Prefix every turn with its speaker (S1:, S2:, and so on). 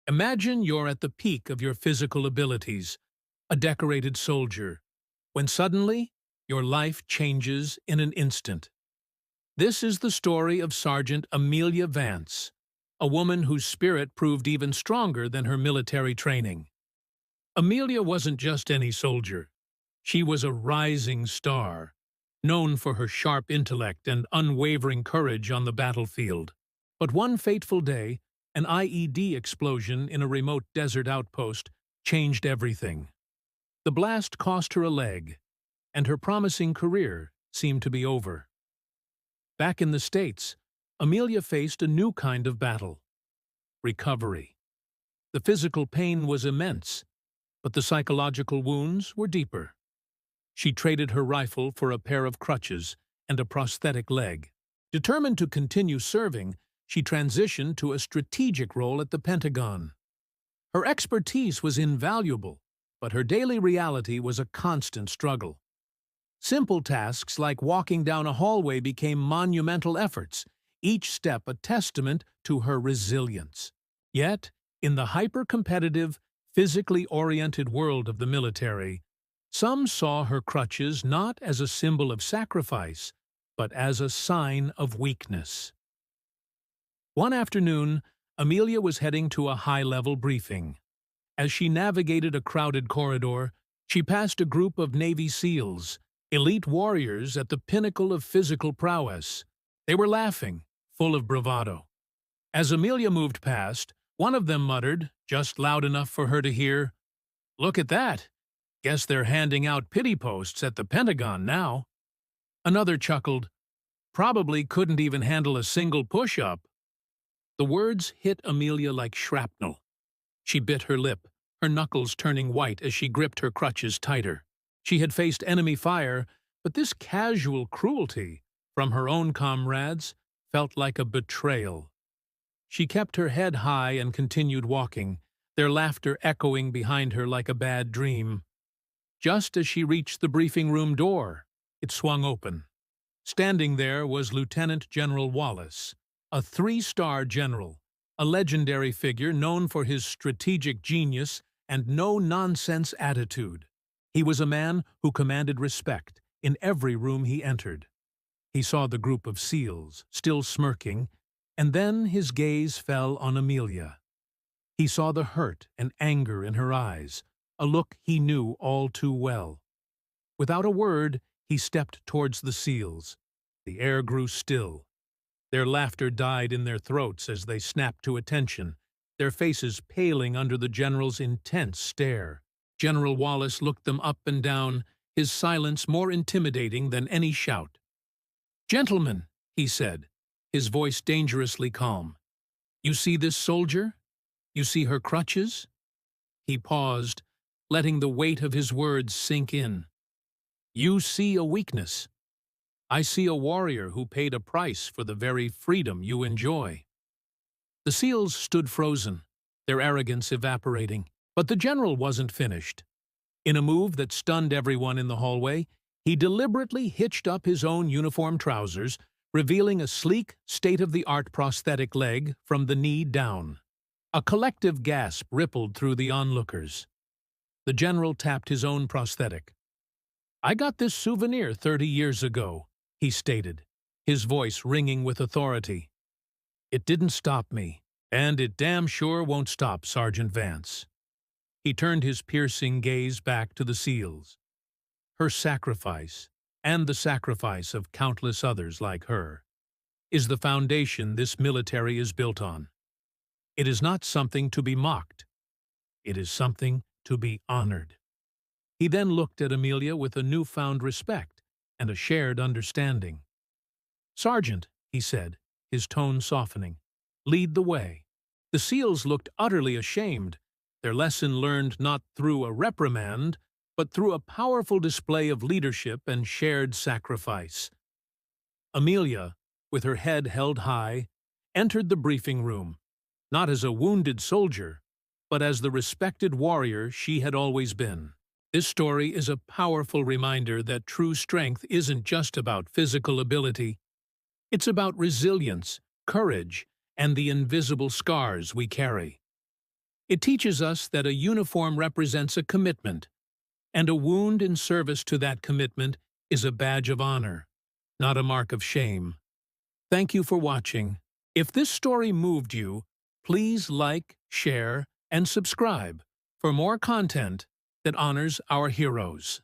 S1: Imagine you're at the peak of your physical abilities, a decorated soldier, when suddenly your life changes in an instant. This is the story of Sergeant Amelia Vance, a woman whose spirit proved even stronger than her military training. Amelia wasn't just any soldier. She was a rising star, known for her sharp intellect and unwavering courage on the battlefield. But one fateful day, an IED explosion in a remote desert outpost changed everything. The blast cost her a leg, and her promising career seemed to be over. Back in the States, Amelia faced a new kind of battle: recovery. The physical pain was immense, but the psychological wounds were deeper. She traded her rifle for a pair of crutches and a prosthetic leg. Determined to continue serving, she transitioned to a strategic role at the Pentagon. Her expertise was invaluable, but her daily reality was a constant struggle. Simple tasks like walking down a hallway became monumental efforts, each step a testament to her resilience. Yet, in the hyper-competitive, physically oriented world of the military, some saw her crutches not as a symbol of sacrifice, but as a sign of weakness. One afternoon, Amelia was heading to a high-level briefing. As she navigated a crowded corridor, she passed a group of Navy SEALs, elite warriors at the pinnacle of physical prowess. They were laughing, full of bravado. As Amelia moved past, one of them muttered, just loud enough for her to hear, "Look at that! Guess they're handing out pity posts at the Pentagon now." Another chuckled, "Probably couldn't even handle a single push-up." The words hit Amelia like shrapnel. She bit her lip, her knuckles turning white as she gripped her crutches tighter. She had faced enemy fire, but this casual cruelty from her own comrades felt like a betrayal. She kept her head high and continued walking, their laughter echoing behind her like a bad dream. Just as she reached the briefing room door, it swung open. Standing there was Lieutenant General Wallace, a three-star general, a legendary figure known for his strategic genius and no-nonsense attitude. He was a man who commanded respect in every room he entered. He saw the group of SEALs, still smirking, and then his gaze fell on Amelia. He saw the hurt and anger in her eyes, a look he knew all too well. Without a word, he stepped towards the SEALs. The air grew still. Their laughter died in their throats as they snapped to attention, their faces paling under the general's intense stare. General Wallace looked them up and down, his silence more intimidating than any shout. "Gentlemen," he said, his voice dangerously calm, "you see this soldier? You see her crutches?" He paused, letting the weight of his words sink in. "You see a weakness. I see a warrior who paid a price for the very freedom you enjoy." The SEALs stood frozen, their arrogance evaporating. But the general wasn't finished. In a move that stunned everyone in the hallway, he deliberately hitched up his own uniform trousers, revealing a sleek, state-of-the-art prosthetic leg from the knee down. A collective gasp rippled through the onlookers. The general tapped his own prosthetic. "I got this souvenir 30 years ago," he stated, his voice ringing with authority. "It didn't stop me, and it damn sure won't stop Sergeant Vance." He turned his piercing gaze back to the SEALs. Her sacrifice, and the sacrifice of countless others like her, is the foundation this military is built on. It is not something to be mocked. It is something to be honored. He then looked at Amelia with a newfound respect and a shared understanding. "Sergeant," he said, his tone softening, "lead the way." The SEALs looked utterly ashamed, their lesson learned not through a reprimand, but through a powerful display of leadership and shared sacrifice. Amelia, with her head held high, entered the briefing room, not as a wounded soldier, but as the respected warrior she had always been. This story is a powerful reminder that true strength isn't just about physical ability. It's about resilience, courage, and the invisible scars we carry. It teaches us that a uniform represents a commitment, and a wound in service to that commitment is a badge of honor, not a mark of shame. Thank you for watching. If this story moved you, please like, share, and subscribe for more content that honors our heroes.